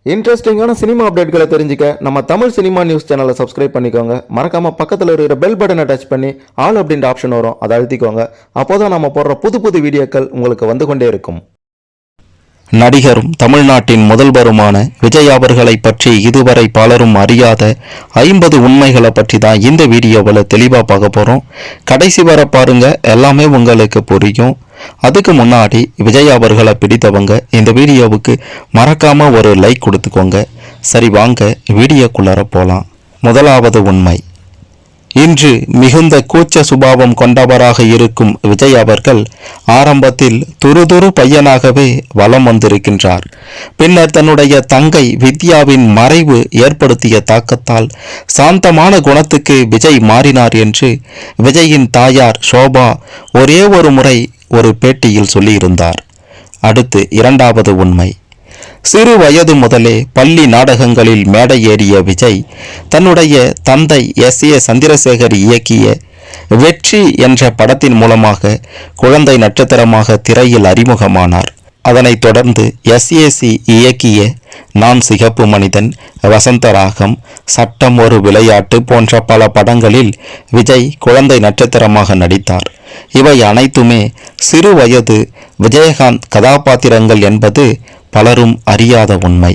இன்ட்ரெஸ்டிங்கான சினிமா அப்டேட்களை தெரிஞ்சுக்க நம்ம தமிழ் சினிமா நியூஸ் சேனலை சப்ஸ்கிரைப் பண்ணிக்கோங்க. மறக்காம பக்கத்தில் இருக்கிற பெல் பட்டனை டச் பண்ணி ஆல் அப்படின்ற ஆப்ஷன் வரும், அதை அழுத்திக்கோங்க. அப்போதான் நம்ம போடுற புது புது வீடியோக்கள் உங்களுக்கு வந்து கொண்டே இருக்கும். நடிகரும் தமிழ்நாட்டின் முதல்வருமான விஜய் அவர்களை பற்றி இதுவரை பலரும் அறியாத 50 உண்மைகளை பற்றி தான் இந்த வீடியோவில் தெளிவாக பார்க்க போகிறோம். கடைசி வர பாருங்க, எல்லாமே உங்களுக்கு புரியும். அதுக்கு முன்னாடி விஜய் அவர்களை பிடித்தவங்க இந்த வீடியோவுக்கு மறக்காம ஒரு லைக் கொடுத்துக்கோங்க. சரி, வாங்க வீடியோக்குள்ளார போகலாம். முதலாவது உண்மை. இன்று மிகுந்த கூச்ச சுபாவம் கொண்டவராக இருக்கும் விஜய் அவர்கள் ஆரம்பத்தில் துருதுரு பையனாகவே வலம் வந்திருக்கின்றார். பின்னர் தன்னுடைய தங்கை வித்யாவின் மறைவு ஏற்படுத்திய தாக்கத்தால் சாந்தமான குணத்துக்கு விஜய் மாறினார் என்று விஜயின் தாயார் ஷோபா ஒரே ஒரு முறை ஒரு பேட்டியில் சொல்லியிருந்தார். அடுத்து இரண்டாவது உண்மை. சிறு வயது முதலே பள்ளி நாடகங்களில் மேடை ஏறிய விஜய் தன்னுடைய தந்தை S.A. சந்திரசேகர் இயக்கிய வெற்றி என்ற படத்தின் மூலமாக குழந்தை நட்சத்திரமாக திரையில் அறிமுகமானார். அதனைத் தொடர்ந்து S.A.C. இயக்கிய நான் சிகப்பு மனிதன், வசந்தராகம், சட்டம் ஒரு விளையாட்டு போன்ற பல படங்களில் விஜய் குழந்தை நட்சத்திரமாக நடித்தார். இவை அனைத்துமே சிறு வயது விஜயகாந்த் கதாபாத்திரங்கள் என்பது பலரும் அறியாத உண்மை.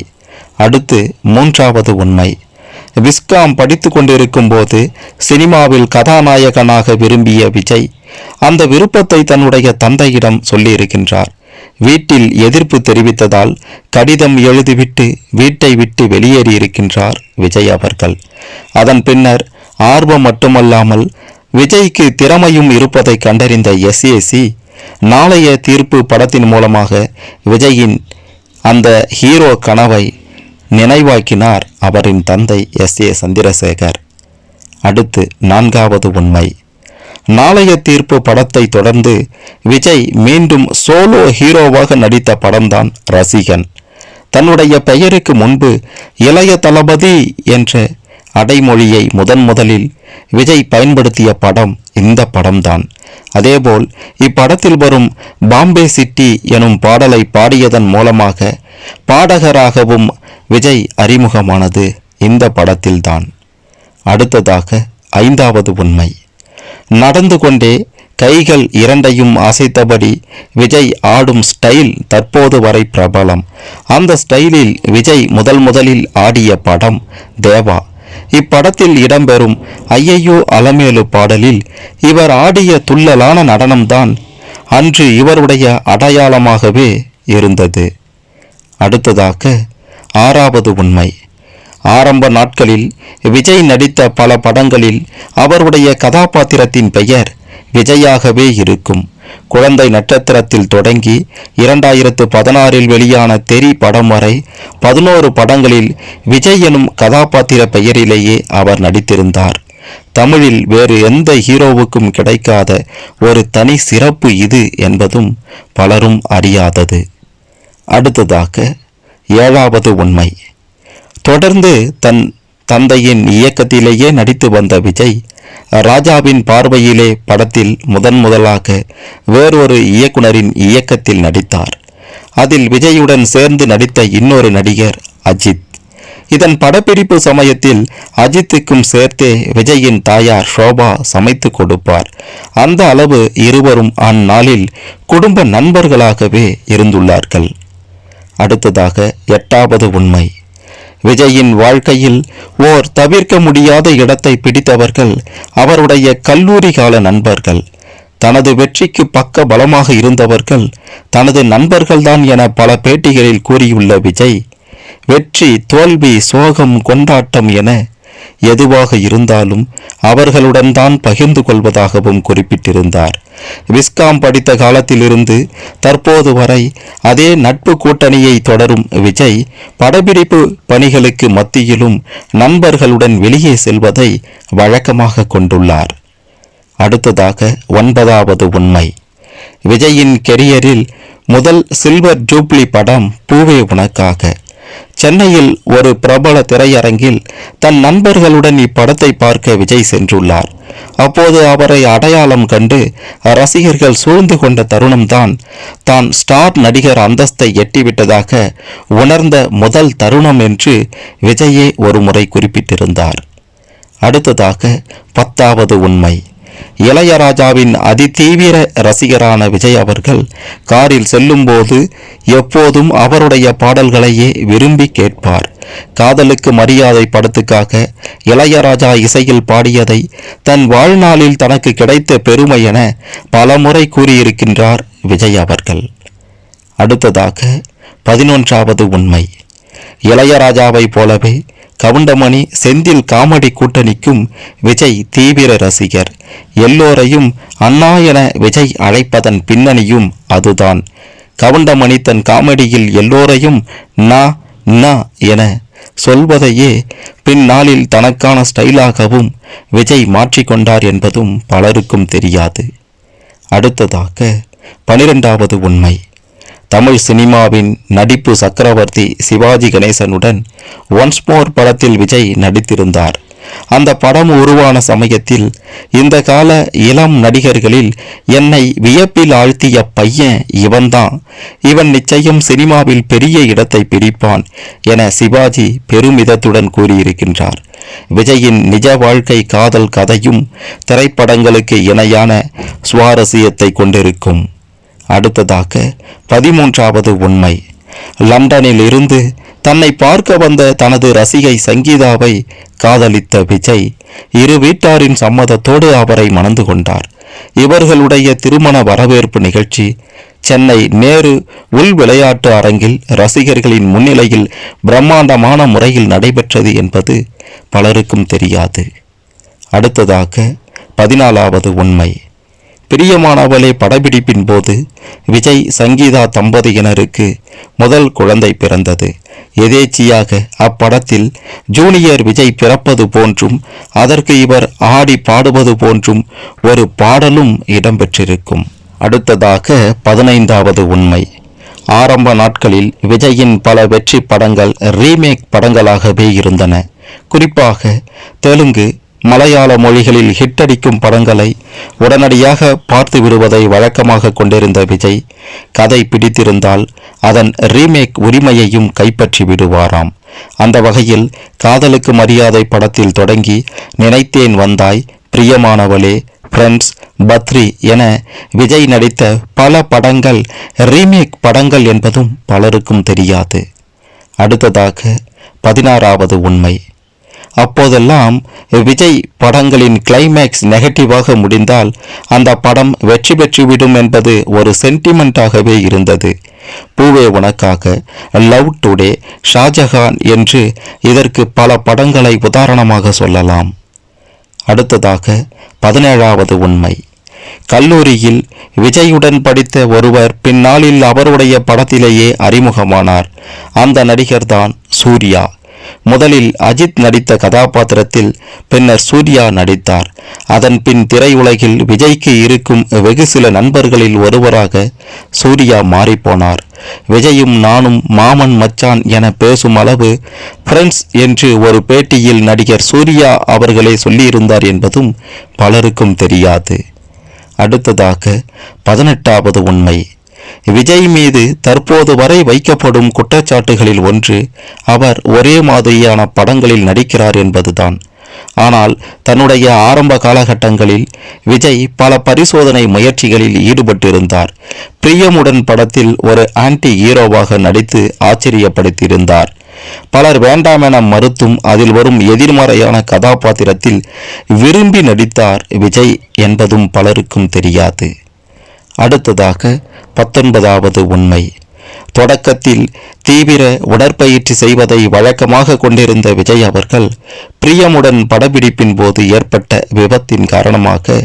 அடுத்து மூன்றாவது உண்மை. விஸ்காம் படித்து கொண்டிருக்கும் போது சினிமாவில் கதாநாயகனாக விரும்பிய விஜய் அந்த விருப்பத்தை தன்னுடைய தந்தையிடம் சொல்லியிருக்கின்றார். வீட்டில் எதிர்ப்பு தெரிவித்ததால் கடிதம் எழுதிவிட்டு வீட்டை விட்டு வெளியேறியிருக்கின்றார் விஜய் அவர்கள். அதன் பின்னர் ஆர்வம் மட்டுமல்லாமல் விஜய்க்கு திறமையும் இருப்பதை கண்டறிந்த S.A.C. நாளைய தீர்ப்பு படத்தின் மூலமாக விஜயின் அந்த ஹீரோ கனவை நினைவாக்கினார் அவரின் தந்தை S.A. சந்திரசேகர். அடுத்து நான்காவது உண்மை. நாளைய தீர்ப்பு படத்தை தொடர்ந்து விஜய் மீண்டும் சோலோ ஹீரோவாக நடித்த படம்தான் ரசிகன். தன்னுடைய பெயருக்கு முன்பு இளைய தளபதி என்ற அடைமொழியை முதலில் விஜய் பயன்படுத்திய படம் இந்த படம்தான். அதேபோல் இப்படத்தில் வரும் பாம்பே சிட்டி எனும் பாடலை பாடியதன் மூலமாக பாடகராகவும் விஜய் அறிமுகமானது இந்த படத்தில்தான். அடுத்ததாக ஐந்தாவது உண்மை. நடந்து கொண்டே கைகள் இரண்டையும் அசைத்தபடி விஜய் ஆடும் ஸ்டைல் தற்போது வரை பிரபலம். அந்த ஸ்டைலில் விஜய் முதலில் ஆடிய படம் தேவா. இப்படத்தில் இடம்பெறும் ஐயையோ அலமேலு பாடலில் இவர் ஆடிய துள்ளலான நடனம்தான் அன்று இவருடைய அடையாளமாகவே இருந்தது. அடுத்ததாக ஆறாவது உண்மை. ஆரம்ப நாட்களில் விஜய் நடித்த பல படங்களில் அவருடைய கதாபாத்திரத்தின் பெயர் விஜயாகவே இருக்கும். குழந்தை நட்சத்திரத்தில் தொடங்கி 2016 வெளியான தெரி படம் வரை 11 படங்களில் விஜய் எனும் கதாபாத்திர பெயரிலேயே அவர் நடித்திருந்தார். தமிழில் வேறு எந்த ஹீரோவுக்கும் கிடைக்காத ஒரு தனி சிறப்பு இது என்பதும் பலரும் அறியாதது. அடுத்ததாக ஏழாவது உண்மை. தொடர்ந்து தன் தந்தையின் இயக்கத்திலேயே நடித்து வந்த விஜய் ராஜாவின் பார்வையிலே படத்தில் முதலாக வேறொரு இயக்குனரின் இயக்கத்தில் நடித்தார். அதில் விஜயுடன் சேர்ந்து நடித்த இன்னொரு நடிகர் அஜித். இதன் படப்பிடிப்பு சமயத்தில் அஜித்துக்கும் சேர்த்தே விஜயின் தாயார் ஷோபா சமைத்து கொடுப்பார். அந்த அளவு இருவரும் அந்நாளில் குடும்ப நண்பர்களாகவே இருந்துள்ளார்கள். அடுத்ததாக எட்டாவது உண்மை. விஜயின் வாழ்க்கையில் ஓர் தவிர்க்க முடியாத இடத்தை பிடித்தவர்கள் அவருடைய கல்லூரி கால நண்பர்கள். தனது வெற்றிக்கு பக்க பலமாக இருந்தவர்கள் தனது நண்பர்கள்தான் என பல பேட்டிகளில் கூறியுள்ள விஜய், வெற்றி, தோல்வி, சோகம், கொண்டாட்டம் என எதுவாக இருந்தாலும் அவர்களுடன் தான் பகிர்ந்து கொள்வதாகவும் குறிப்பிட்டிருந்தார். விஸ்காம் படித்த காலத்திலிருந்து தற்போது வரை அதே நட்பு கூட்டணியை தொடரும் விஜய் படப்பிடிப்பு பணிகளுக்கு மத்தியிலும் நண்பர்களுடன் வெளியே செல்வதை வழக்கமாக கொண்டுள்ளார். அடுத்ததாக ஒன்பதாவது உண்மை. விஜயின் கெரியரில் முதல் சில்வர் ஜூப்ளி படம் பூவே உனக்காக. சென்னையில் ஒரு பிரபல திரையரங்கில் தன் நண்பர்களுடன் இப்படத்தை பார்க்க விஜய் சென்றுள்ளார். அப்போது அவரை அடையாளம் கண்டு ரசிகர்கள் சூழ்ந்து கொண்ட தருணம்தான் தான் ஸ்டார் நடிகர் அந்தஸ்தை எட்டிவிட்டதாக உணர்ந்த முதல் தருணம் என்று விஜயே ஒரு முறை குறிப்பிட்டிருந்தார். அடுத்ததாக 10வது உண்மை. இளையராஜாவின் அதிதீவிர ரசிகரான விஜய் அவர்கள் காரில் செல்லும்போது எப்போதும் அவருடைய பாடல்களையே விரும்பி கேட்பார். காதலுக்கு மரியாதை படத்துக்காக இளையராஜா இசையில் பாடியதை தன் வாழ்நாளில் தனக்கு கிடைத்த பெருமை என பலமுறை கூறியிருக்கின்றார் விஜய் அவர்கள். அடுத்ததாக 11வது உண்மை. இளையராஜாவை போலவே கவுண்டமணி செந்தில் காமெடி கூட்டணிக்கும் விஜய் தீவிர ரசிகர். எல்லோரையும் அண்ணா என விஜய் அழைப்பதன் பின்னணியும் அதுதான். கவுண்டமணி தன் காமெடியில் எல்லோரையும் நா என சொல்வதையே பின்னாளில் தனக்கான ஸ்டைலாகவும் விஜய் மாற்றிக்கொண்டார் என்பதும் பலருக்கும் தெரியாது. அடுத்ததாக 12வது உண்மை. தமிழ் சினிமாவின் நடிப்பு சக்கரவர்த்தி சிவாஜி கணேசனுடன் ஒன்ஸ் மோர் படத்தில் விஜய் நடித்திருந்தார். அந்த படம் உருவான சமயத்தில் இந்த கால இளம் நடிகர்களில் என்னை வியப்பில் ஆழ்த்திய பையன் இவன்தான், இவன் நிச்சயம் சினிமாவில் பெரிய இடத்தை பிடிப்பான் என சிவாஜி பெருமிதத்துடன் கூறியிருக்கின்றார். விஜயின் நிஜ வாழ்க்கை காதல் கதையும் திரைப்படங்களுக்கு இணையான சுவாரஸ்யத்தை கொண்டிருக்கும். அடுத்ததாக 13வது உண்மை. லண்டனில் இருந்து தன்னை பார்க்க வந்த தனது ரசிகை சங்கீதாவை காதலித்த விஜய் இரு வீட்டாரின் சம்மதத்தோடு அவரை மணந்து கொண்டார். இவர்களுடைய திருமண வரவேற்பு நிகழ்ச்சி சென்னை நேரு உள் விளையாட்டு அரங்கில் ரசிகர்களின் முன்னிலையில் பிரம்மாண்டமான முறையில் நடைபெற்றது என்பது பலருக்கும் தெரியாது. அடுத்ததாக 14வது உண்மை. பிரியமானவளே படப்பிடிப்பின் போது விஜய் சங்கீதா தம்பதியினருக்கு முதல் குழந்தை பிறந்தது. எதேச்சியாக அப்படத்தில் ஜூனியர் விஜய் பிறப்பது போன்றும் அதற்கு இவர் ஆடி பாடுவது போன்றும் ஒரு பாடலும் இடம்பெற்றிருக்கும். அடுத்ததாக 15வது உண்மை. ஆரம்ப நாட்களில் விஜயின் பல வெற்றி படங்கள் ரீமேக் படங்களாகவே இருந்தன. குறிப்பாக தெலுங்கு, மலையாள மொழிகளில் ஹிட்டடிக்கும் படங்களை உடனடியாக பார்த்து விடுவதை வழக்கமாக கொண்டிருந்த விஜய் கதை பிடித்திருந்தால் அதன் ரீமேக் உரிமையையும் கைப்பற்றி விடுவாராம். அந்த வகையில் காதலுக்கு மரியாதை படத்தில் தொடங்கி நினைத்தேன் வந்தாய், பிரியமானவளே, ஃப்ரெண்ட்ஸ், பத்ரி என விஜய் நடித்த பல படங்கள் ரீமேக் படங்கள் என்பதும் பலருக்கும் தெரியாது. அடுத்ததாக 16வது உண்மை. அப்போதெல்லாம் விஜய் படங்களின் கிளைமேக்ஸ் நெகட்டிவாக முடிந்தால் அந்த படம் வெற்றி பெற்றுவிடும் என்பது ஒரு சென்டிமெண்டாகவே இருந்தது. பூவே உனக்காக, லவ் டுடே, ஷாஜஹான் என்று இதற்கு பல படங்களை உதாரணமாக சொல்லலாம். அடுத்ததாக 17வது உண்மை. கல்லூரியில் விஜயுடன் படித்த ஒருவர் பின்னாளில் அவருடைய படத்திலேயே அறிமுகமானார். அந்த நடிகர்தான் சூர்யா. முதலில் அஜித் நடித்த கதாபாத்திரத்தில் பின்னர் சூர்யா நடித்தார். அதன் பின் திரையுலகில் விஜய்க்கு இருக்கும் வெகு சில நண்பர்களில் ஒருவராக சூர்யா மாறிப்போனார். விஜயும் நானும் மாமன் மச்சான் என பேசும் அளவு ஃப்ரெண்ட்ஸ் என்று ஒரு பேட்டியில் நடிகர் சூர்யா அவர்களே சொல்லியிருந்தார் என்பதும் பலருக்கும் தெரியாது. அடுத்ததாக 18வது உண்மை. விஜய் மீது தற்போது வரை வைக்கப்படும் குற்றச்சாட்டுகளில் ஒன்று அவர் ஒரே மாதிரியான படங்களில் நடிக்கிறார் என்பதுதான். ஆனால் தன்னுடைய ஆரம்ப காலகட்டங்களில் விஜய் பல பரிசோதனை முயற்சிகளில் ஈடுபட்டிருந்தார். பிரியமுடன் படத்தில் ஒரு ஆன்டி ஹீரோவாக நடித்து ஆச்சரியப்படுத்தியிருந்தார். பலர் வேண்டாம் என மறுத்தும் அதில் வரும் எதிர்மறையான கதாபாத்திரத்தில் விரும்பி நடித்தார் விஜய் என்பதும் பலருக்கும் தெரியாது. அடுத்ததாக 19வது உண்மை. தொடக்கத்தில் தீவிர உடற்பயிற்சி செய்வதை வழக்கமாக கொண்டிருந்த விஜய் அவர்கள் பிரியமுடன் படப்பிடிப்பின் போது ஏற்பட்ட விபத்தின் காரணமாக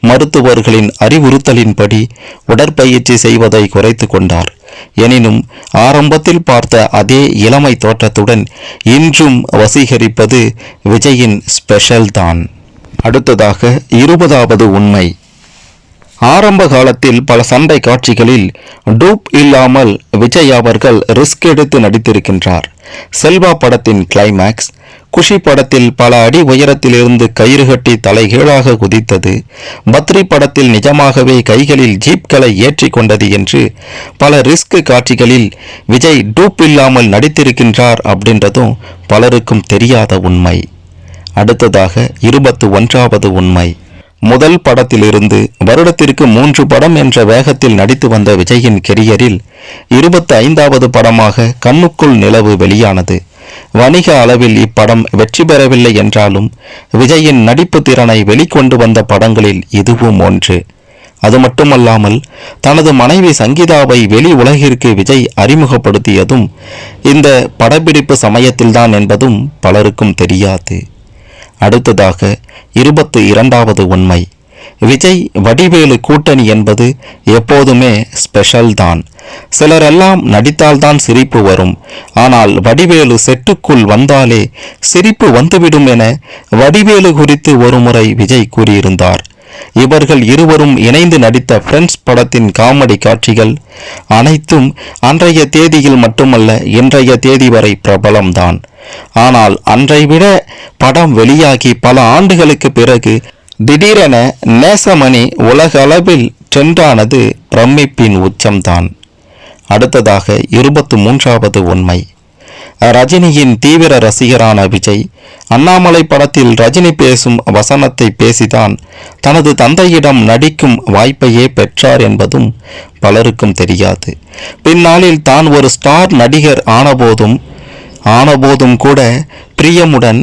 மருத்துவர்களின் அறிவுறுத்தலின்படி உடற்பயிற்சி செய்வதை குறைத்து கொண்டார். எனினும் ஆரம்பத்தில் பார்த்த அதே இளமை தோற்றத்துடன் இன்றும் வசீகரிப்பது விஜயின் ஸ்பெஷல் தான். அடுத்ததாக 20வது உண்மை. ஆரம்ப காலத்தில் பல சண்டை காட்சிகளில் டூப் இல்லாமல் விஜய் அவர்கள் ரிஸ்க் எடுத்து நடித்திருக்கின்றார். செல்வா படத்தின் கிளைமேக்ஸ், குஷி படத்தில் பல அடி உயரத்திலிருந்து கயிறு கட்டி தலைகீழாக குதித்தது, பத்ரி படத்தில் நிஜமாகவே கைகளில் ஜீப்களை ஏற்றி கொண்டது என்று பல ரிஸ்க் காட்சிகளில் விஜய் டூப் இல்லாமல் நடித்திருக்கின்றார் அப்படின்றதும் பலருக்கும் தெரியாத உண்மை. அடுத்ததாக 21வது உண்மை. முதல் படத்திலிருந்து வருடத்திற்கு 3 படம் என்ற வேகத்தில் நடித்து வந்த விஜயின் கெரியரில் 25வது படமாக கண்ணுக்குள் நிலவு வெளியானது. வணிக அளவில் இப்படம் வெற்றி பெறவில்லை என்றாலும் விஜயின் நடிப்பு திறனை வெளிக்கொண்டு வந்த படங்களில் இதுவும் ஒன்று. அது மட்டுமல்லாமல் தனது மனைவி சங்கீதாவை வெளி உலகிற்கு விஜய் அறிமுகப்படுத்தியதும் இந்த படப்பிடிப்பு சமயத்தில்தான் என்பதும் பலருக்கும் தெரியாது. அடுத்ததாக 22வது உண்மை. விஜய் வடிவேலு கூட்டணி என்பது எப்போதுமே ஸ்பெஷல் தான். சிலரெல்லாம் நடித்தால்தான் சிரிப்பு வரும், ஆனால் வடிவேலு செட்டுக்குள் வந்தாலே சிரிப்பு வந்துவிடும் என வடிவேலு குறித்து ஒருமுறை விஜய் கூறியிருந்தார். இவர்கள் இருவரும் இணைந்து நடித்த ஃப்ரெண்ட்ஸ் படத்தின் காமெடி காட்சிகள் அனைத்தும் அன்றைய தேதியில் மட்டுமல்ல இன்றைய தேதி வரை பிரபலம்தான். ஆனால் அன்றை விட படம் வெளியாகி பல ஆண்டுகளுக்கு பிறகு திடீரென நேசமணி உலக அளவில் ட்ரெண்டானது பிரமிப்பின் உச்சம்தான். அடுத்ததாக 23வது உண்மை. ரஜினியின் தீவிர ரசிகரான விஜய் அண்ணாமலை படத்தில் ரஜினி பேசும் வசனத்தை பேசிதான் தனது தந்தையிடம் நடிக்கும் வாய்ப்பையே பெற்றார் என்பதும் பலருக்கும் தெரியாது. பின்னாளில் தான் ஒரு ஸ்டார் நடிகர் ஆனபோதும் கூட பிரியமுடன்,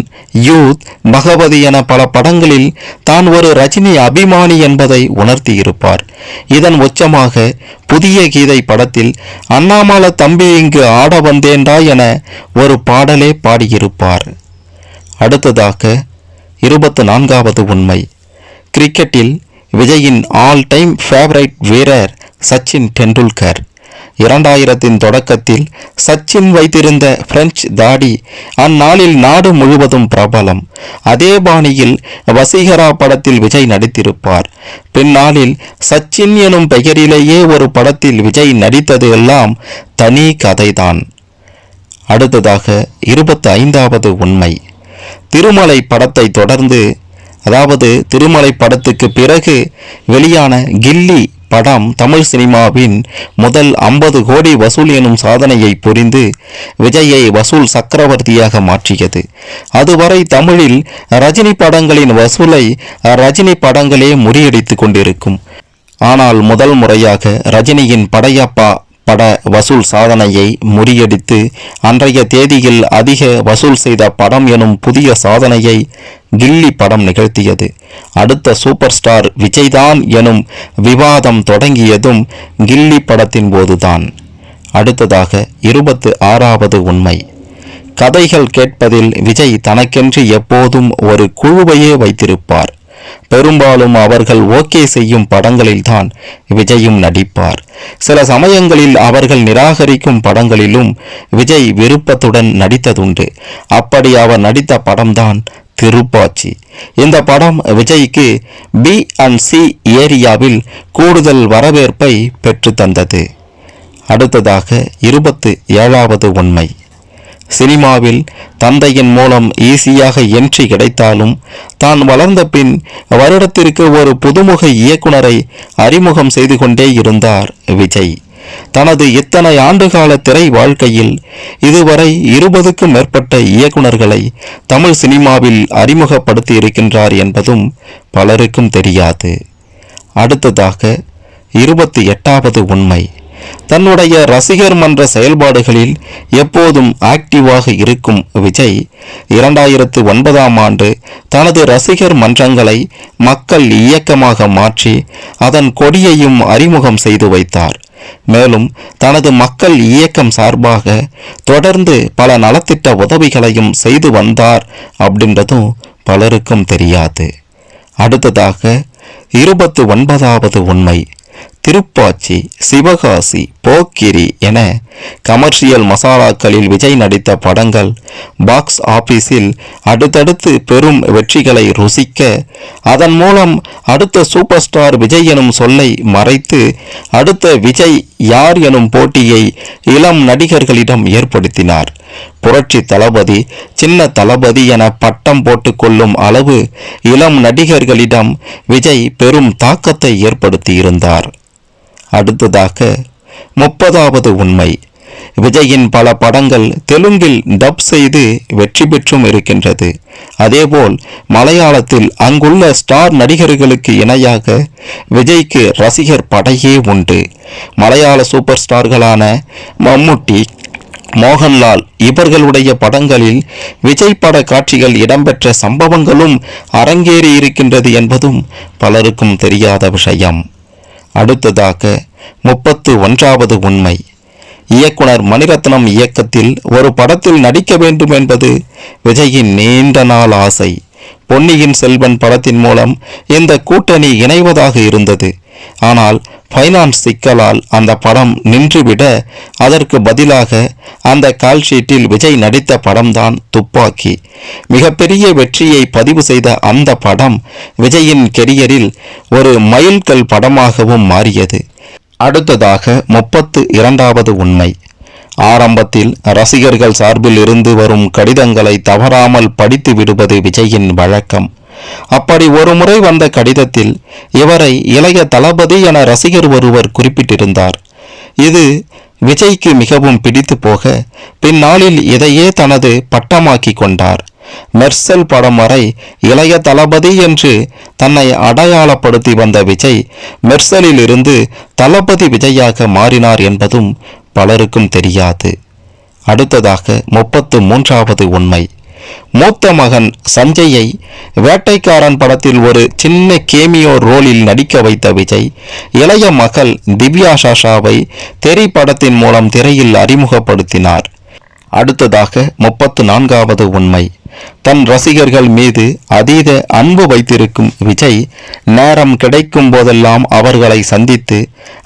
யூத், பகவதி என பல படங்களில் தான் ஒரு ரஜினி அபிமானி என்பதை உணர்த்தியிருப்பார். இதன் உச்சமாக புதிய கீதை படத்தில் அண்ணாமலை தம்பி இங்கு ஆட வந்தேண்டா என ஒரு பாடலே பாடியிருப்பார். அடுத்ததாக 24வது உண்மை. கிரிக்கெட்டில் விஜயின் ஆல் டைம் ஃபேவரைட் வீரர் சச்சின் டெண்டுல்கர். 2000 தொடக்கத்தில் சச்சின் வைத்திருந்த பிரெஞ்சு தாடி அந்நாளில் நாடு முழுவதும் பிரபலம். அதே பாணியில் வசீகரா படத்தில் விஜய் நடித்திருப்பார். பின்னாளில் சச்சின் எனும் பெயரிலேயே ஒரு படத்தில் விஜய் நடித்தது எல்லாம் தனி கதைதான். அடுத்ததாக 25வது உண்மை. திருமலை படத்தை தொடர்ந்து, அதாவது திருமலை படத்துக்கு பிறகு வெளியான கில்லி படம் தமிழ் சினிமாவின் முதல் 50 கோடி வசூல் எனும் சாதனையை புரிந்து விஜயை வசூல் சக்கரவர்த்தியாக மாற்றியது. அதுவரை தமிழில் ரஜினி படங்களின் வசூலை ரஜினி படங்களே முறியடித்துக் கொண்டிருக்கும். ஆனால் முதல் முறையாக ரஜினியின் படையப்பா பட வசூல் சாதனையை முறியடித்து அன்றைய தேதியில் அதிக வசூல் செய்த படம் எனும் புதிய சாதனையை கில்லி படம் நிகழ்த்தியது. அடுத்த சூப்பர் ஸ்டார் விஜய்தான் எனும் விவாதம் தொடங்கியதும் கில்லி படத்தின் போதுதான். அடுத்ததாக 26வது உண்மை. கதைகள் கேட்பதில் விஜய் தனக்கென்று எப்போதும் ஒரு குழுவையே வைத்திருப்பார். பெரும்பாலும் அவர்கள் ஓகே செய்யும் படங்களில்தான் விஜயும் நடிப்பார். சில சமயங்களில் அவர்கள் நிராகரிக்கும் படங்களிலும் விஜய் விருப்பத்துடன் நடித்ததுண்டு. அப்படி அவர் நடித்த படம்தான் திருப்பாச்சி. இந்த படம் விஜய்க்கு B&C ஏரியாவில் கூடுதல் வரவேற்பை பெற்று தந்தது. அடுத்ததாக 27வது உண்மை. சினிமாவில் தந்தையின் மூலம் ஈஸியாக என்ட்ரி கிடைத்தாலும் தான் வளர்ந்த பின் வருடத்திற்கு ஒரு புதுமுக இயக்குனரை அறிமுகம் செய்து கொண்டே இருந்தார் விஜய். தனது இத்தனை ஆண்டுகால திரை வாழ்க்கையில் இதுவரை 20க்கும் மேற்பட்ட இயக்குனர்களை தமிழ் சினிமாவில் அறிமுகப்படுத்தி இருக்கின்றார் என்பதும் பலருக்கும் தெரியாது. அடுத்ததாக 28வது உண்மை. தன்னுடைய ரசிகர் மன்ற செயல்பாடுகளில் எப்போதும் ஆக்டிவாக இருக்கும் விஜய் 2009ஆம் ஆண்டு தனது ரசிகர் மன்றங்களை மக்கள் இயக்கமாக மாற்றி அதன் கொடியையும் அறிமுகம் செய்து வைத்தார். மேலும் தனது மக்கள் இயக்கம் சார்பாக தொடர்ந்து பல நலத்திட்ட உதவிகளையும் செய்து வந்தார் அப்படின்றதும் பலருக்கும் தெரியாது. அடுத்ததாக 29வது உண்மை. திருப்பாச்சி, சிவகாசி, போக்கிரி என கமர்ஷியல் மசாலாக்களில் விஜய் நடித்த படங்கள் பாக்ஸ் ஆபீஸில் அடுத்தடுத்து பெரும் வெற்றிகளை ருசிக்க, அதன் மூலம் அடுத்த சூப்பர் ஸ்டார் விஜய் எனும் சொல்லை மறைத்து அடுத்த விஜய் யார் எனும் போட்டியை இளம் நடிகர்களிடம் ஏற்படுத்தினார். புரட்சி தளபதி, சின்ன தளபதி என பட்டம் போட்டுக்கொள்ளும் அளவு இளம் நடிகர்களிடம் விஜய் பெரும் தாக்கத்தை ஏற்படுத்தியிருந்தார். அடுத்ததாக 30வது உண்மை. விஜயின் பல படங்கள் தெலுங்கில் டப் செய்து வெற்றி பெற்றும் இருக்கின்றது. அதேபோல் மலையாளத்தில் அங்குள்ள ஸ்டார் நடிகர்களுக்கு இணையாக விஜய்க்கு ரசிகர் படையே உண்டு. மலையாள சூப்பர் ஸ்டார்களான மம்முட்டி, மோகன்லால் இவர்களுடைய படங்களில் விஜய் பட காட்சிகள் இடம்பெற்ற சம்பவங்களும் அரங்கேறி இருக்கின்றது என்பதும் பலருக்கும் தெரியாத விஷயம். அடுத்ததாக 31வது உண்மை. இயக்குனர் மணிரத்னம் இயக்கத்தில் ஒரு படத்தில் நடிக்க வேண்டும் என்பது விஜயின் நீண்ட நாள் ஆசை. பொன்னியின் செல்வன் படத்தின் மூலம் இந்த கூட்டணி இணைவதாக இருந்தது. ஆனால் ஃபைனான்ஸ் சிக்கலால் அந்த படம் நின்றுவிட, அதற்கு பதிலாக அந்த கால்ஷீட்டில் விஜய் நடித்த படம்தான் துப்பாக்கி. மிகப்பெரிய வெற்றியை பதிவு செய்த அந்த படம் விஜயின் கெரியரில் ஒரு மைல்கல் படமாகவும் மாறியது. அடுத்ததாக 32வது உண்மை. ஆரம்பத்தில் ரசிகர்கள் சார்பில் இருந்து வரும் கடிதங்களை தவறாமல் படித்து விடுவது விஜயின் வழக்கம். அப்படி ஒரு முறை வந்த கடிதத்தில் இவரை இளைய தளபதி என ரசிகர் ஒருவர் குறிப்பிட்டிருந்தார். இது விஜய்க்கு மிகவும் பிடித்து போக பின்னாளில் இதையே தனது பட்டமாக்கி கொண்டார். மெர்சல் படம் வரை இளைய தளபதி என்று தன்னை அடையாளப்படுத்தி வந்த விஜய் மெர்சலில் இருந்து தளபதி விஜயாக மாறினார் என்பதும் பலருக்கும் தெரியாது. அடுத்ததாக 33வது உண்மை. மூத்த மகன் சஞ்சயை வேட்டைக்காரன் படத்தில் ஒரு சின்ன கேமியோ ரோலில் நடிக்க வைத்த விஜய் இளைய மகள் திவ்யா சாஷாவை தெரி படத்தின் மூலம் திரையில் அறிமுகப்படுத்தினார். அடுத்ததாக 34வது உண்மை. தன் ரசிகர்கள் மீது அதீத அன்பு வைத்திருக்கும் விஜய் நேரம் கிடைக்கும் போதெல்லாம் அவர்களை சந்தித்து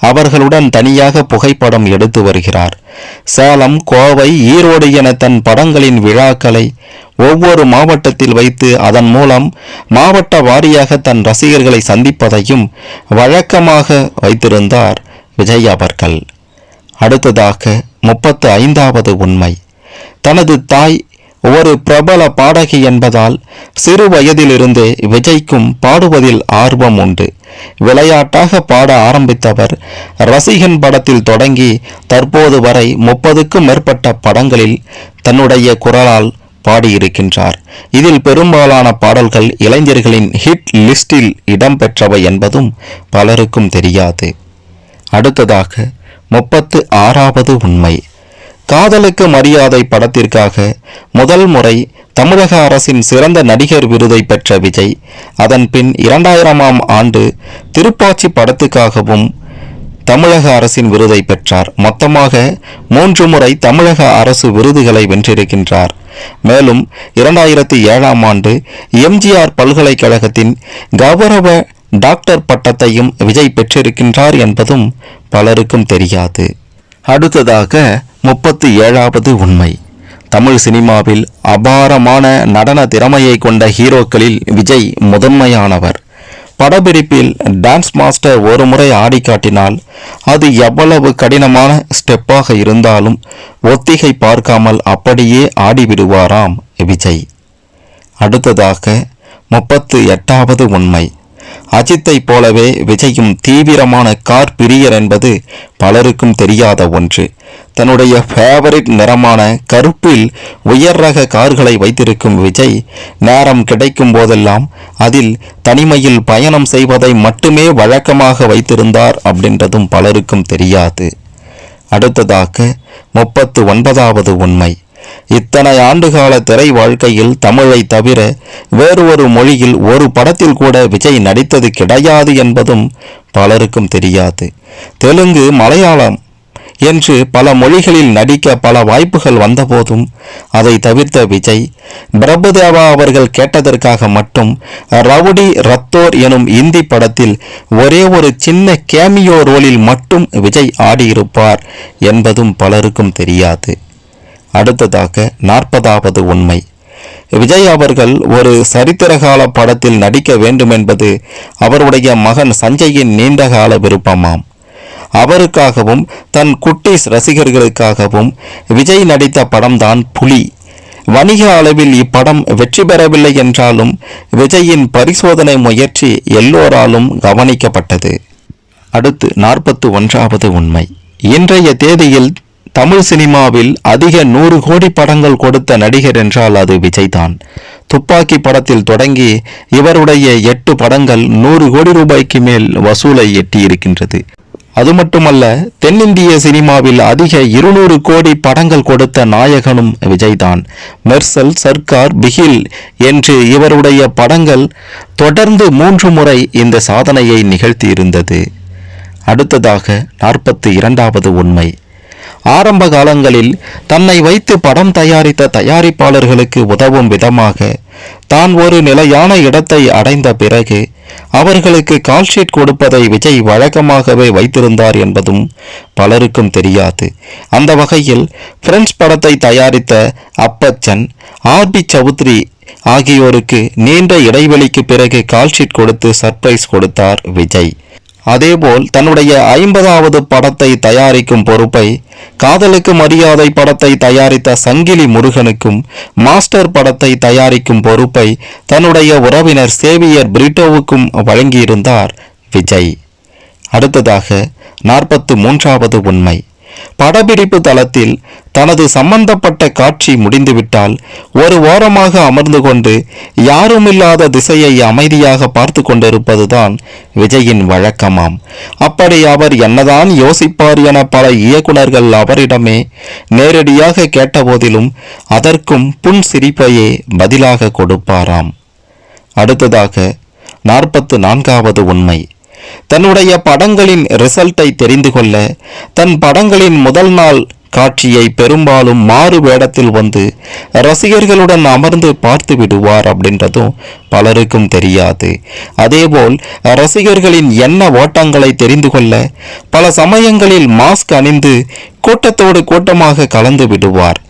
அவர்களுடன் தனியாக புகைப்படம் எடுத்து வருகிறார். சேலம், கோவை, ஈரோடு என தன் படங்களின் விழாக்களை ஒவ்வொரு மாவட்டத்தில் வைத்து அதன் மூலம் மாவட்ட வாரியாக தன் ரசிகர்களை சந்திப்பதையும் வழக்கமாக வைத்திருந்தார் விஜய் அவர்கள். அடுத்ததாக 35வது உண்மை. தனது தாய் ஒரு பிரபல பாடகி என்பதால் சிறு வயதிலிருந்தே விஜய்க்கும் பாடுவதில் ஆர்வம் உண்டு. விளையாட்டாக பாட ஆரம்பித்தவர் ரசிகன் படத்தில் தொடங்கி தற்போது வரை 30க்கும் மேற்பட்ட படங்களில் தன்னுடைய குரலால் பாடியிருக்கின்றார். இதில் பெரும்பாலான பாடல்கள் இளைஞர்களின் ஹிட் லிஸ்டில் இடம்பெற்றவை என்பதும் பலருக்கும் தெரியாது. அடுத்ததாக 36வது உண்மை. காதலுக்கு மரியாதை படத்திற்காக முதல் முறை தமிழக அரசின் சிறந்த நடிகர் விருதை பெற்ற விஜய் அதன் பின் 2000ஆம் ஆண்டு திருப்பாச்சி படத்துக்காகவும் தமிழக அரசின் விருதை பெற்றார். மொத்தமாக 3 முறை தமிழக அரசு விருதுகளை வென்றிருக்கின்றார். மேலும் 2007ஆம் ஆண்டு எம்ஜிஆர் பல்கலைக்கழகத்தின் கௌரவ டாக்டர் பட்டத்தையும் விஜய் பெற்றிருக்கின்றார் என்பதும் பலருக்கும் தெரியாது. அடுத்ததாக 37வது உண்மை. தமிழ் சினிமாவில் அபாரமான நடன திறமையை கொண்ட ஹீரோக்களில் விஜய் முதன்மையானவர். படப்பிடிப்பில் டான்ஸ் மாஸ்டர் ஒரு முறை ஆடி காட்டினால் அது எவ்வளவு கடினமான ஸ்டெப்பாக இருந்தாலும் ஒத்திகை பார்க்காமல் அப்படியே ஆடிவிடுவாராம் விஜய். அடுத்ததாக 38வது உண்மை. அஜித்தை போலவே விஜயும் தீவிரமான கார் பிரியர் என்பது பலருக்கும் தெரியாத ஒன்று. தன்னுடைய ஃபேவரிட் நிறமான கருப்பில் உயர் ரக கார்களை வைத்திருக்கும் விஜய் நேரம் கிடைக்கும் போதெல்லாம் அதில் தனிமையில் பயணம் செய்வதை மட்டுமே வழக்கமாக வைத்திருந்தார் அப்படின்றதும் பலருக்கும் தெரியாது. அடுத்ததாக 39வது உண்மை. இத்தனை ஆண்டுகால திரை வாழ்க்கையில் தமிழை தவிர வேறு ஒரு மொழியில் ஒரு படத்தில் கூட விஜய் நடித்தது கிடையாது என்பதும் பலருக்கும் தெரியாது. தெலுங்கு, மலையாளம் என்று பல மொழிகளில் நடிக்க பல வாய்ப்புகள் வந்தபோதும் அதை தவிர்த்த விஜய் பிரபுதேவா அவர்கள் கேட்டதற்காக மட்டும் ரவுடி ரத்தோர் எனும் இந்தி படத்தில் ஒரே ஒரு சின்ன கேமியோ ரோலில் மட்டும் விஜய் ஆடியிருப்பார் என்பதும் பலருக்கும் தெரியாது. அடுத்ததாக 40வது உண்மை. விஜய் அவர்கள் ஒரு சரித்திரகால படத்தில் நடிக்க வேண்டும் என்பது அவருடைய மகன் சஞ்சயின் நீண்டகால விருப்பமாம். அவருக்காகவும் தன் குட்டீஸ் ரசிகர்களுக்காகவும் விஜய் நடித்த படம்தான் புலி. வணிக அளவில் இப்படம் வெற்றி பெறவில்லை என்றாலும் விஜயின் பரிசோதனை முயற்சி எல்லோராலும் கவனிக்கப்பட்டது. அடுத்து 41வது உண்மை. இன்றைய தேதியில் தமிழ் சினிமாவில் அதிக 100 கோடி படங்கள் கொடுத்த நடிகர் என்றால் அது விஜய்தான். துப்பாக்கி படத்தில் தொடங்கி இவருடைய 8 படங்கள் 100 கோடி ரூபாய்க்கு மேல் வசூலை எட்டியிருக்கின்றது. அது மட்டுமல்ல, தென்னிந்திய சினிமாவில் அதிக 200 கோடி படங்கள் கொடுத்த நாயகனும் விஜய்தான். மெர்சல், சர்க்கார், பிகில் என்று இவருடைய படங்கள் தொடர்ந்து 3 முறை இந்த சாதனையை நிகழ்த்தியிருந்தது. அடுத்ததாக 42வது உண்மை. ஆரம்ப காலங்களில் தன்னை வைத்து படம் தயாரித்த தயாரிப்பாளர்களுக்கு உதவும் விதமாக தான் ஒரு நிலையான இடத்தை அடைந்த பிறகு அவர்களுக்கு கால்ஷீட் கொடுப்பதை விஜய் வழக்கமாகவே வைத்திருந்தார் என்பதும் பலருக்கும் தெரியாது. அந்த வகையில் பிரெஞ்ச் படத்தை தயாரித்த அப்பச்சன், ஆர்பி சௌத்ரி ஆகியோருக்கு நீண்ட இடைவெளிக்கு பிறகு கால்ஷீட் கொடுத்து சர்ப்ரைஸ் கொடுத்தார் விஜய். அதேபோல் தன்னுடைய 50வது படத்தை தயாரிக்கும் பொறுப்பை காதலுக்கு மரியாதை படத்தை தயாரித்த சங்கிலி முருகனுக்கும், மாஸ்டர் படத்தை தயாரிக்கும் பொறுப்பை தன்னுடைய உறவினர் சேவியர் பிரிட்டோவுக்கும் வழங்கியிருந்தார் விஜய். அடுத்ததாக 43வது உண்மை. படப்பிடிப்பு தளத்தில் தனது சம்பந்தப்பட்ட காட்சி முடிந்துவிட்டால் ஒரு ஓரமாக அமர்ந்து கொண்டு யாருமில்லாத திசையை அமைதியாக பார்த்து கொண்டிருப்பதுதான் விஜயின் வழக்கமாம். அப்படி அவர் என்னதான் யோசிப்பார் என பல இயக்குனர்கள் அவரிடமே நேரடியாக கேட்டபோதிலும் அதற்கும் புன் சிரிப்பையே பதிலாக கொடுப்பாராம். அடுத்ததாக 44வது உண்மை. தன்னுடைய படங்களின் ரிசல்ட்டை தெரிந்து கொள்ள தன் படங்களின் முதல் நாள் காட்சியை பெரும்பாலும் மாறு வேடத்தில் வந்து ரசிகர்களுடன் அமர்ந்து பார்த்து விடுவார் அப்படின்றதும் பலருக்கும் தெரியாது. அதேபோல் ரசிகர்களின் எண்ண ஓட்டங்களை தெரிந்து கொள்ள பல சமயங்களில் மாஸ்க் அணிந்து கூட்டத்தோடு கூட்டமாக கலந்து விடுவார்.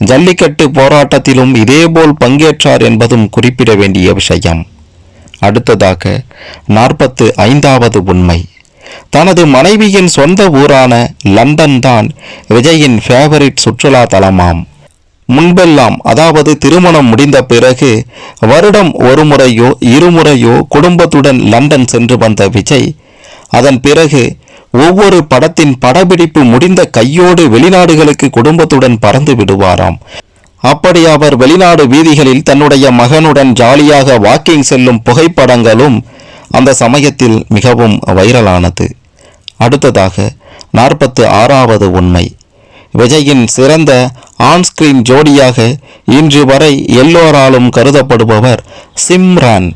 ஜல்லிக்கட்டு போராட்டத்திலும் இதேபோல் பங்கேற்றார் என்பதும் குறிப்பிட வேண்டிய விஷயம். அடுத்ததாக 45வது உண்மை. தனது மனைவியின் சொந்த ஊரான லண்டன் தான் விஜயின் ஃபேவரிட் சுற்றுலா தலமாம். முன்பெல்லாம், அதாவது திருமணம் முடிந்த பிறகு வருடம் ஒரு முறையோ இருமுறையோ குடும்பத்துடன் லண்டன் சென்று வந்த விஜய் அதன் பிறகு ஒவ்வொரு படத்தின் படப்பிடிப்பு முடிந்த கையோடு வெளிநாடுகளுக்கு குடும்பத்துடன் பறந்து விடுவாராம். அப்படி அவர் வெளிநாடு வீதிகளில் தன்னுடைய மகனுடன் ஜாலியாக வாக்கிங் செல்லும் புகைப்படங்களும் அந்த சமயத்தில் மிகவும் வைரலானது. அடுத்ததாக 46வது உண்மை. விஜயின் சிறந்த ஆன்ஸ்கிரீன் ஜோடியாக இன்று வரை எல்லோராலும் கருதப்படுபவர் சிம்ரான்.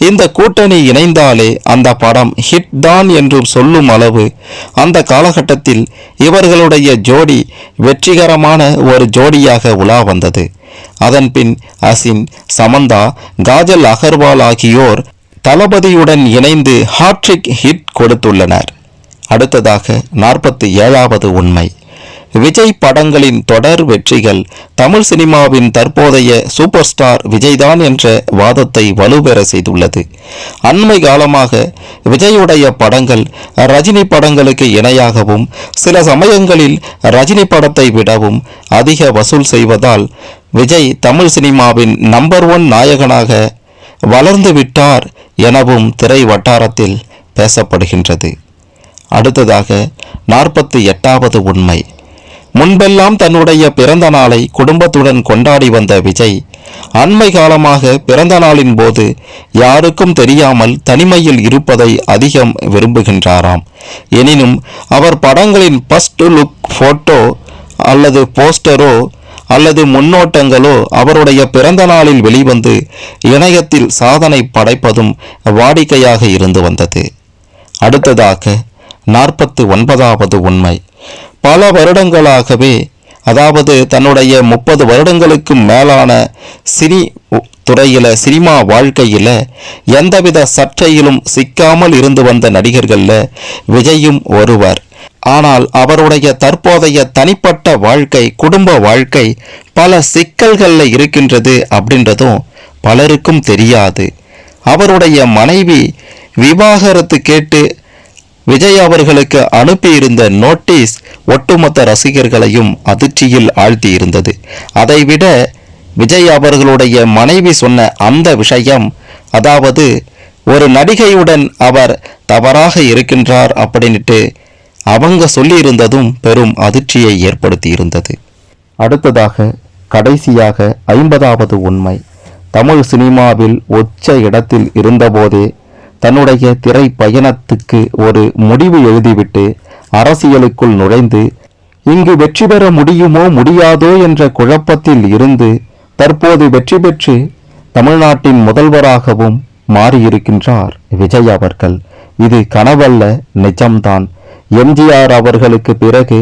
இந்த கூட்டணி இணைந்தாலே அந்த படம் ஹிட் தான் என்று சொல்லும் அளவு அந்த காலகட்டத்தில் இவர்களுடைய ஜோடி வெற்றிகரமான ஒரு ஜோடியாக உலா வந்தது. அதன்பின் அசின், சமந்தா, காஜல் அகர்வால் ஆகியோர் தளபதியுடன் இணைந்து ஹாட்ரிக் ஹிட் கொடுத்துள்ளனர். அடுத்ததாக 47வது உண்மை. விஜய் படங்களின் தொடர் வெற்றிகள் தமிழ் சினிமாவின் தற்போதைய சூப்பர் ஸ்டார் விஜய்தான் என்ற வாதத்தை வலுப்பெற செய்துள்ளது. அண்மை காலமாக விஜயுடைய படங்கள் ரஜினி படங்களுக்கு இணையாகவும் சில சமயங்களில் ரஜினி படத்தை விடவும் அதிக வசூல் செய்வதால் விஜய் தமிழ் சினிமாவின் நம்பர் 1 நாயகனாக வளர்ந்து விட்டார் எனவும் திரை வட்டாரத்தில் பேசப்படுகின்றது. அடுத்ததாக 48வது உண்மை. முன்பெல்லாம் தன்னுடைய பிறந்த நாளை குடும்பத்துடன் கொண்டாடி வந்த விஜய் அண்மை காலமாக பிறந்த நாளின் போது யாருக்கும் தெரியாமல் தனிமையில் இருப்பதை அதிகம் விரும்புகின்றாராம். எனினும் அவர் படங்களின் ஃபர்ஸ்ட் லுக் போட்டோ அல்லது போஸ்டரோ அல்லது முன்னோட்டங்களோ அவருடைய பிறந்த நாளில் வெளிவந்து இணையத்தில் சாதனை படைப்பதும் வாடிக்கையாக இருந்து வந்தது. அடுத்ததாக 49வது உண்மை. பல வருடங்களாகவே, அதாவது தன்னுடைய 30 வருடங்களுக்கு மேலான சினி துறையில, சினிமா வாழ்க்கையில எந்தவித சர்ச்சையிலும் சிக்காமல் இருந்து வந்த நடிகர்கள்ல விஜயும் ஒருவர். ஆனால் அவருடைய தற்போதைய தனிப்பட்ட வாழ்க்கை, குடும்ப வாழ்க்கை பல சிக்கல்கள்ல இருக்கின்றது அப்படின்றதும் பலருக்கும் தெரியாது. அவருடைய மனைவி விவாகரத்து கேட்டு விஜய் அவர்களுக்கு அனுப்பியிருந்த நோட்டீஸ் ஒட்டுமொத்த ரசிகர்களையும் அதிர்ச்சியில் ஆழ்த்தியிருந்தது. அதைவிட விஜய் அவர்களுடைய மனைவி சொன்ன அந்த விஷயம், அதாவது ஒரு நடிகையுடன் அவர் தவறாக இருக்கின்றார் அப்படின்ட்டு அவங்க சொல்லியிருந்ததும் பெரும் அதிர்ச்சியை ஏற்படுத்தி இருந்தது. அடுத்ததாக, கடைசியாக 50வது உண்மை. தமிழ் சினிமாவில் உச்ச இடத்தில் இருந்தபோதே தன்னுடைய திரை பயணத்துக்கு ஒரு முடிவு எழுதிவிட்டு அரசியலுக்குள் நுழைந்து இங்கு வெற்றி பெற முடியுமோ முடியாதோ என்ற குழப்பத்தில் இருந்து தற்போது வெற்றி பெற்று தமிழ்நாட்டின் முதல்வராகவும் மாறியிருக்கின்றார் விஜய் அவர்கள். இது கனவல்ல, நிஜம்தான். எம்ஜிஆர் அவர்களுக்கு பிறகு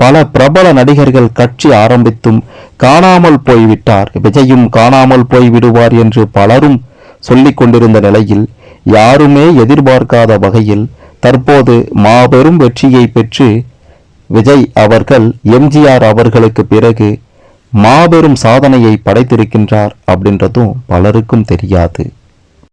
பல பிரபல நடிகர்கள் கட்சி ஆரம்பித்தும் காணாமல் போய்விட்டார். விஜயும் காணாமல் போய்விடுவார் என்று பலரும் சொல்லிக் கொண்டிருந்த நிலையில், யாருமே எதிர்பார்க்காத வகையில் தற்போது மாபெரும் வெற்றியை பெற்று விஜய் அவர்கள் எம்ஜிஆர் அவர்களுக்கு பிறகு மாபெரும் சாதனையை படைத்திருக்கின்றார் அப்படின்றதும் பலருக்கும் தெரியாது.